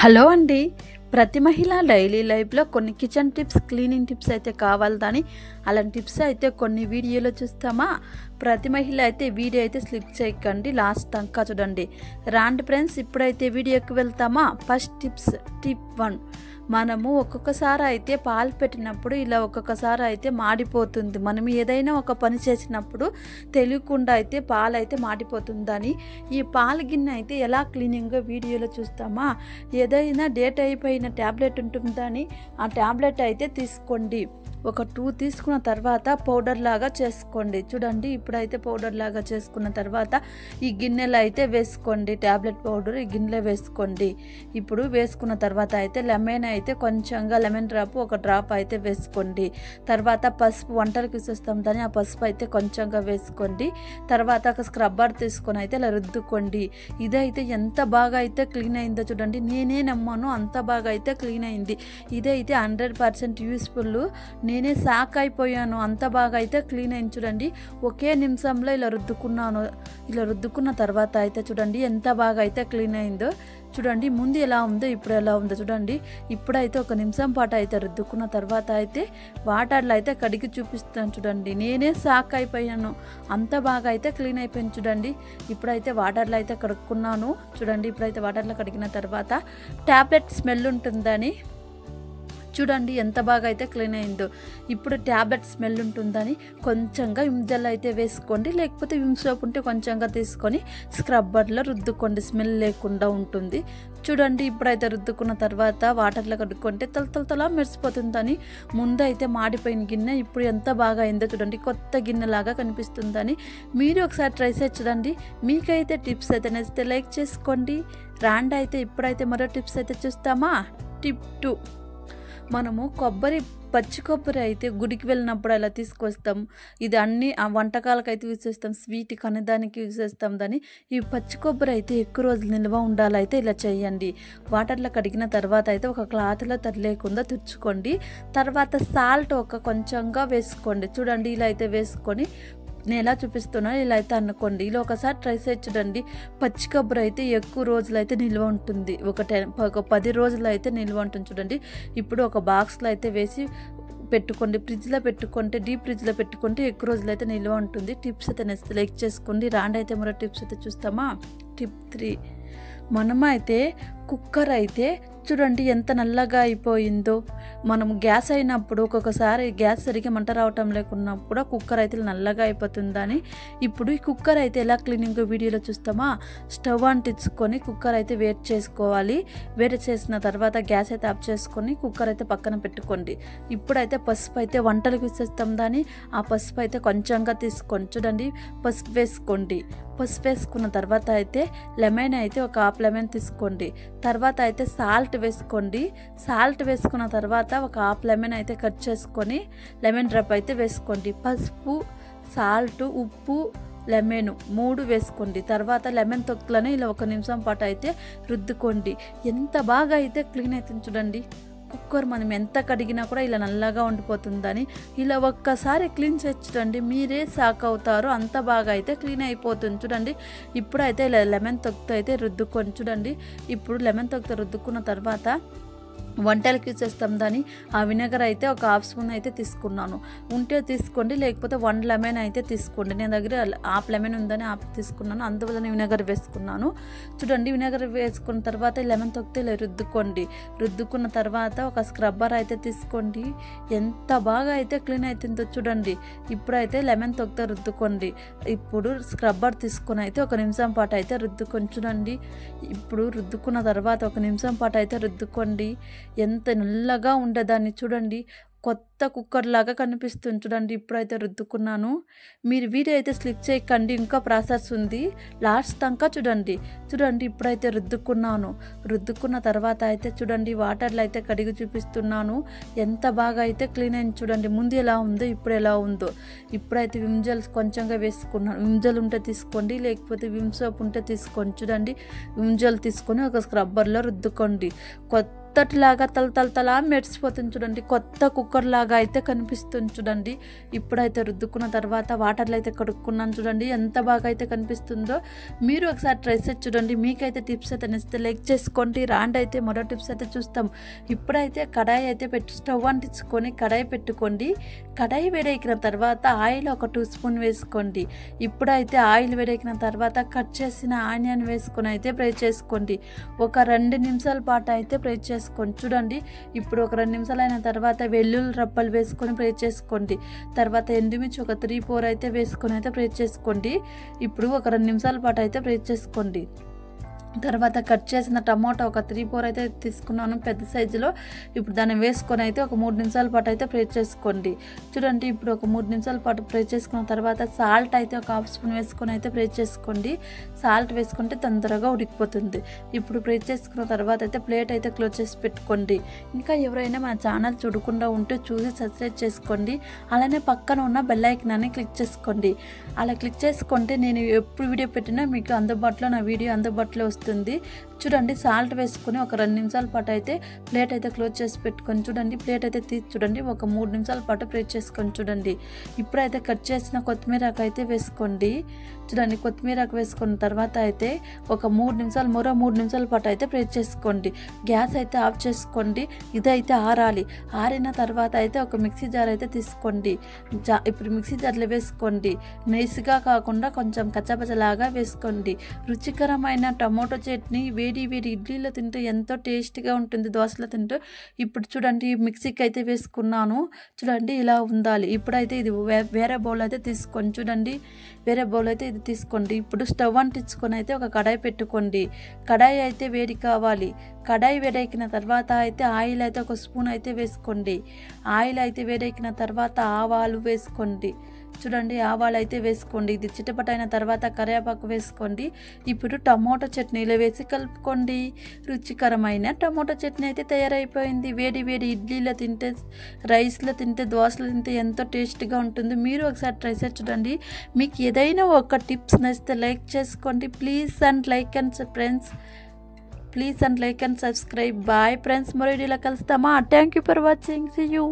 Hello అండి. ప్రతి మహిళ డైలీ లైఫ్లో కొన్ని కిచెన్ టిప్స్, క్లీనింగ్ టిప్స్ అయితే కావాలి. కానీ అలాంటి టిప్స్ అయితే కొన్ని వీడియోలో చూస్తామా. ప్రతి మహిళ అయితే వీడియో అయితే స్లిప్ చేయకండి, లాస్ట్ దాకా చూడండి. రాండి ఫ్రెండ్స్, ఇప్పుడైతే వీడియోకి వెళ్తామా. First tip 1. మనము ఒక్కొక్కసారి అయితే పాలు పెట్టినప్పుడు ఇలా ఒక్కొక్కసారి అయితే మాడిపోతుంది. మనం ఏదైనా ఒక పని చేసినప్పుడు తెలియకుండా అయితే పాలు అయితే మాడిపోతుందని ఈ పాల గిన్నె అయితే ఎలా క్లీనింగ్గా వీడియోలో చూస్తామా. ఏదైనా డేట్ అయిపోయిన ట్యాబ్లెట్ ఉంటుందని ఆ ట్యాబ్లెట్ అయితే తీసుకోండి. ఒక 2 తీసుకున్న తర్వాత పౌడర్ లాగా చేసుకోండి. చూడండి, ఇప్పుడైతే పౌడర్ లాగా చేసుకున్న తర్వాత ఈ గిన్నెలో అయితే వేసుకోండి. ట్యాబ్లెట్ పౌడర్ ఈ గిన్నెలో వేసుకోండి. ఇప్పుడు వేసుకున్న తర్వాత అయితే లెమన్ అయితే కొంచెంగా లెమన్ డ్రాప్ ఒక డ్రాప్ అయితే వేసుకోండి. తర్వాత పసుపు, వంటలకు చూస్తాం దాన్ని ఆ పసుపు అయితే కొంచెంగా వేసుకోండి. తర్వాత ఒక స్క్రబ్బర్ తీసుకొని అయితే ఇలా రుద్దుకోండి. ఇదైతే ఎంత బాగా అయితే క్లీన్ అయిందో చూడండి. నేనే నమ్మాను, అంత బాగా అయితే క్లీన్ అయింది. ఇదైతే 100% యూస్ఫుల్. నేనే షాక్ అయిపోయాను, అంత బాగా అయితే క్లీన్ అయింది. చూడండి, ఒకే నిమిషంలో ఇలా రుద్దుకున్నాను. ఇలా రుద్దుకున్న తర్వాత అయితే చూడండి ఎంత బాగా అయితే క్లీన్ అయిందో. చూడండి, ముందు ఎలా ఉందో ఇప్పుడు ఎలా ఉందో చూడండి. ఇప్పుడైతే ఒక నిమిషం పాటు అయితే రుద్దుకున్న తర్వాత అయితే వాటర్లో అయితే కడిగి చూపిస్తాను. చూడండి, నేనే షాక్ అయిపోయాను, అంత బాగా అయితే క్లీన్ అయిపోయింది. చూడండి, ఇప్పుడైతే వాటర్లో అయితే కడుక్కున్నాను. చూడండి, ఇప్పుడైతే వాటర్లో కడిగిన తర్వాత ట్యాబ్లెట్ స్మెల్ ఉంటుందని చూడండి ఎంత బాగా అయితే క్లీన్ అయిందో. ఇప్పుడు ట్యాబ్లెట్ స్మెల్ ఉంటుందని కొంచెంగా విమ్ జెల్ అయితే వేసుకోండి, లేకపోతే విమ్ సోప్ ఉంటే కొంచెంగా తీసుకొని స్క్రబ్బర్లో రుద్దుకోండి, స్మెల్ లేకుండా ఉంటుంది. చూడండి, ఇప్పుడైతే రుద్దుకున్న తర్వాత వాటర్లో కడుక్కుంటే తలతలతలా మెరిసిపోతుందని ముందైతే మాడిపోయిన గిన్నె ఇప్పుడు ఎంత బాగా అయిందో చూడండి, కొత్త గిన్నెలాగా కనిపిస్తుందని మీరు ఒకసారి ట్రై చేసి చూడండి. మీకైతే టిప్స్ అయితే నచ్చితే లైక్ చేసుకోండి. రాండి అయితే ఇప్పుడైతే మరో టిప్స్ అయితే చూస్తామా. టిప్ 2. మనము పచ్చి కొబ్బరి అయితే గుడికి వెళ్ళినప్పుడు అలా తీసుకొస్తాం. ఇది అన్ని ఆ వంటకాలకు అయితే యూజ్ చేస్తాం, స్వీట్ కనదానికి యూజ్ చేస్తాం. దాన్ని ఈ పచ్చి కొబ్బరి అయితే ఎక్కువ రోజులు నిల్వ ఉండాలైతే ఇలా చేయండి. వాటర్లో కడిగిన తర్వాత అయితే ఒక క్లాత్లో తరలేకుండా తుడుచుకోండి. తర్వాత సాల్ట్ ఒక కొంచెంగా వేసుకోండి. చూడండి, ఇలా అయితే వేసుకొని నేను ఎలా చూపిస్తున్నాను ఇలా అయితే అనుకోండి. ఇలా ఒకసారి ట్రై చేసి చూడండి. పచ్చి కొబ్బరి అయితే ఎక్కువ రోజులు అయితే నిల్వ ఉంటుంది, ఒక 10 రోజులు అయితే నిల్వ ఉంటుంది. చూడండి, ఇప్పుడు ఒక బాక్స్లో అయితే వేసి పెట్టుకోండి. ఫ్రిడ్జ్లో పెట్టుకుంటే, డీప్ ఫ్రిడ్జ్లో పెట్టుకుంటే ఎక్కువ రోజులు అయితే నిల్వ ఉంటుంది. టిప్స్ అయితే నెక్స్ట్ లైక్ చేసుకోండి. రాండి అయితే మరో టిప్స్ అయితే చూస్తామా. టిప్ 3. మనమైతే కుక్కర్ అయితే చూడండి ఎంత నల్లగా అయిపోయిందో. మనం గ్యాస్ అయినప్పుడు ఒక్కొక్కసారి గ్యాస్ సరిగ్గా మంట రావటం లేకున్నప్పుడు కుక్కర్ అయితే నల్లగా అయిపోతుందని ఇప్పుడు ఈ కుక్కర్ అయితే ఎలా క్లీనింగ్ వీడియోలో చూస్తామా. స్టవ్ అంటించుకొని కుక్కర్ అయితే వేడి చేసుకోవాలి. వేడి చేసిన తర్వాత గ్యాస్ అయితే ఆఫ్ చేసుకొని కుక్కర్ అయితే పక్కన పెట్టుకోండి. ఇప్పుడైతే పసుపు అయితే వంటలకు ఇచ్చేస్తాం దాన్ని ఆ పసుపు అయితే కొంచెంగా తీసుకొని చూడండి పసుపు వేసుకోండి. పసుపు వేసుకున్న తర్వాత అయితే లెమన్ అయితే ఒక హాఫ్ లెమన్ తీసుకోండి. తర్వాత అయితే సాల్ట్ వేసుకోండి. సాల్ట్ వేసుకున్న తర్వాత ఒక హాఫ్ లెమన్ అయితే కట్ చేసుకొని లెమన్ డ్రాప్ అయితే వేసుకోండి. పసుపు, సాల్ట్, ఉప్పు, లెమన్ 3 వేసుకోండి. తర్వాత లెమన్ తొక్కులని ఇలా 1 నిమిషం పాటు అయితే రుద్దుకోండి. ఎంత బాగా అయితే క్లీన్ అవుతుంది చూడండి. కుక్కర్ మనం ఎంత కడిగినా కూడా ఇలా నల్లగా ఉండిపోతుందని ఇలా ఒక్కసారి క్లీన్ చేసి చూడండి, మీరే షాక్ అవుతారు, అంత బాగా అయితే క్లీన్ అయిపోతుంది. చూడండి, ఇప్పుడైతే ఇలా లెమన్ తొక్కుతో అయితే రుద్దుకొని చూడండి. ఇప్పుడు లెమన్ తొక్కుతో రుద్దుకున్న తర్వాత వంటలకి యూజ్ చేస్తాం దాన్ని ఆ విnegar అయితే ఒక హాఫ్ స్పూన్ అయితే తీసుకున్నాను. ఉంటే తీసుకోండి, లేకపోతే 1 లెమన్ అయితే తీసుకోండి. నేను దగ్గర హాఫ్ లెమన్ ఉందని హాఫ్ తీసుకున్నాను, అందువల్ల విnegar వేసుకున్నాను. చూడండి, విnegar వేసుకున్న తర్వాత లెమన్ తొక్కితే ఇలా రుద్దుకోండి. రుద్దుకున్న తర్వాత ఒక స్క్రబ్బర్ అయితే తీసుకోండి. ఎంత బాగా అయితే క్లీన్ అవుతుందో చూడండి. ఇప్పుడైతే లెమన్ తొక్కితే రుద్దుకోండి. ఇప్పుడు స్క్రబ్బర్ తీసుకొని అయితే 1 నిమిషం పాటు అయితే రుద్దుకొని చూడండి. ఇప్పుడు రుద్దుకున్న తర్వాత 1 నిమిషం పాటు అయితే రుద్దుకోండి. ఎంత నల్లగా ఉండేదాన్ని చూడండి, కొత్త కుక్కర్ లాగా కనిపిస్తుంది. చూడండి, ఇప్పుడైతే రుద్దుకున్నాను. మీరు వీడియో అయితే స్లిప్ చేయకండి, ఇంకా ప్రాసెస్ ఉంది, లాస్ట్ దాకా చూడండి. చూడండి, ఇప్పుడైతే రుద్దుకున్నాను. రుద్దుకున్న తర్వాత అయితే చూడండి వాటర్లో అయితే కడిగి చూపిస్తున్నాను. ఎంత బాగా అయితే క్లీన్ అయింది చూడండి. ముందు ఎలా ఉందో ఇప్పుడు ఎలా ఉందో. ఇప్పుడైతే విమ్ జెల్ కొంచెంగా వేసుకున్నాను. విమ్ జెల్ ఉంటే తీసుకోండి, లేకపోతే విమ్ సోప్ ఉంటే తీసుకోండి. చూడండి, విమ్ జెల్ తీసుకొని ఒక స్క్రబ్బర్లో రుద్దుకోండి. కొత్త కొత్తటిలాగా తలతలతలా మెరిసిపోతుంది చూడండి, కొత్త కుక్కర్ లాగా అయితే కనిపిస్తుంది చూడండి. ఇప్పుడైతే రుద్దుకున్న తర్వాత వాటర్లో అయితే కడుక్కున్నాను చూడండి, ఎంత బాగా అయితే కనిపిస్తుందో. మీరు ఒకసారి ట్రై చేసి చూడండి. మీకైతే టిప్స్ అయితే నచ్చితే లైక్ చేసుకోండి. రాండి అయితే మరో టిప్స్ అయితే చూస్తాం. ఇప్పుడైతే కడాయి అయితే స్టవ్ అంటించుకొని కడాయి పెట్టుకోండి. కడాయి వేడెక్కిన తర్వాత ఆయిల్ ఒక 2 స్పూన్ వేసుకోండి. ఇప్పుడైతే ఆయిల్ వేడెక్కిన తర్వాత కట్ చేసిన ఆనియన్ వేసుకొని అయితే ఫ్రై చేసుకోండి. ఒక 2 నిమిషాల పాటు అయితే ఫ్రై చేసుకోండి చూడండి. ఇప్పుడు ఒక 2 నిమిషాలు అయిన తర్వాత వెల్లుల్లి రబ్బలు వేసుకొని ఫ్రై చేసుకోండి. తర్వాత ఎండుమిర్చి ఒక 3-4 అయితే వేసుకొని అయితే ఫ్రై చేసుకోండి. ఇప్పుడు ఒక 2 నిమిషాల పాటు అయితే ఫ్రై చేసుకోండి. తర్వాత కట్ చేసిన టమాటా ఒక 3-4 అయితే తీసుకున్నాను పెద్ద సైజులో. ఇప్పుడు దాన్ని వేసుకొని అయితే ఒక 3 నిమిషాల పాటు అయితే ఫ్రై చేసుకోండి చూడండి. ఇప్పుడు ఒక 3 నిమిషాల పాటు ఫ్రై చేసుకున్న తర్వాత సాల్ట్ అయితే ఒక 1/2 స్పూన్ వేసుకొని అయితే ఫ్రై చేసుకోండి. సాల్ట్ వేసుకుంటే తొందరగా ఉడికిపోతుంది. ఇప్పుడు ఫ్రై చేసుకున్న తర్వాత అయితే ప్లేట్ అయితే క్లోజ్ చేసి పెట్టుకోండి. ఇంకా ఎవరైనా మన ఛానల్ చూడకుండా ఉంటే చూసి సబ్స్క్రైబ్ చేసుకోండి. అలానే పక్కన ఉన్న బెల్ ఐకాన్ని క్లిక్ చేసుకోండి. అలా క్లిక్ చేసుకుంటే నేను ఎప్పుడు వీడియో పెట్టినా మీకు అందుబాటులో నా వీడియో అందుబాటులో వస్తుంది చూడండి. సాల్ట్ వేసుకొని ఒక 2 నిమిషాల పాటు అయితే ప్లేట్ అయితే క్లోజ్ చేసి పెట్టుకొని చూడండి. ప్లేట్ అయితే తీసి చూడండి, ఒక 3 నిమిషాల పాటు ఫ్రై చేసుకొని చూడండి. ఇప్పుడైతే కట్ చేసిన కొత్తిమీరకు అయితే వేసుకోండి చూడండి. కొత్తిమీరకు వేసుకున్న తర్వాత అయితే ఒక 3 నిమిషాలు మరో 3 నిమిషాల పాటు అయితే ఫ్రై చేసుకోండి. గ్యాస్ అయితే ఆఫ్ చేసుకోండి. ఇదైతే ఆరాలి. ఆరిన తర్వాత అయితే ఒక మిక్సీ జార్ అయితే తీసుకోండి. ఇప్పుడు మిక్సీ జార్లో వేసుకోండి. నైస్గా కాకుండా కొంచెం కచ్చపచ్చలాగా వేసుకోండి. రుచికరమైన టమోటో చట్నీ వేడి వేడి ఇడ్లీలో తింటే ఎంతో టేస్టీగా ఉంటుంది, దోశలో తింటే. ఇప్పుడు చూడండి మిక్సీకి అయితే వేసుకున్నాను చూడండి, ఇలా ఉండాలి. ఇప్పుడైతే ఇది వేరే బౌల్ అయితే తీసుకోండి చూడండి. వేరే బౌల్ అయితే ఇది తీసుకోండి. ఇప్పుడు స్టవ్ అంటించుకొని అయితే ఒక కడాయి పెట్టుకోండి. కడాయి అయితే వేడి కావాలి. కడాయి వేడెక్కిన తర్వాత అయితే ఆయిల్ అయితే ఒక స్పూన్ అయితే వేసుకోండి. ఆయిల్ అయితే వేడెక్కిన తర్వాత ఆవాలు వేసుకోండి చూడండి. ఆవాలు అయితే వేసుకోండి. ఇది చిటపటైన తర్వాత కరివేపాకు వేసుకోండి. ఇప్పుడు టమోటా చట్నీలో వేసి కలుపుకోండి. రుచికరమైన టమోటా చట్నీ అయితే తయారైపోయింది. వేడి వేడి ఇడ్లీలో తింటే, రైస్లో తింటే, దోశలో తింటే ఎంతో టేస్టీగా ఉంటుంది. మీరు ఒకసారి ట్రై చేసి చూడండి. మీకు ఏదైనా ఒక టిప్స్ నచ్చితే లైక్ చేసుకోండి. Please and like and friends, please and like and subscribe. Bye friends, మరో వీడియోలో కలుస్తామా. Thank you for watching. See you.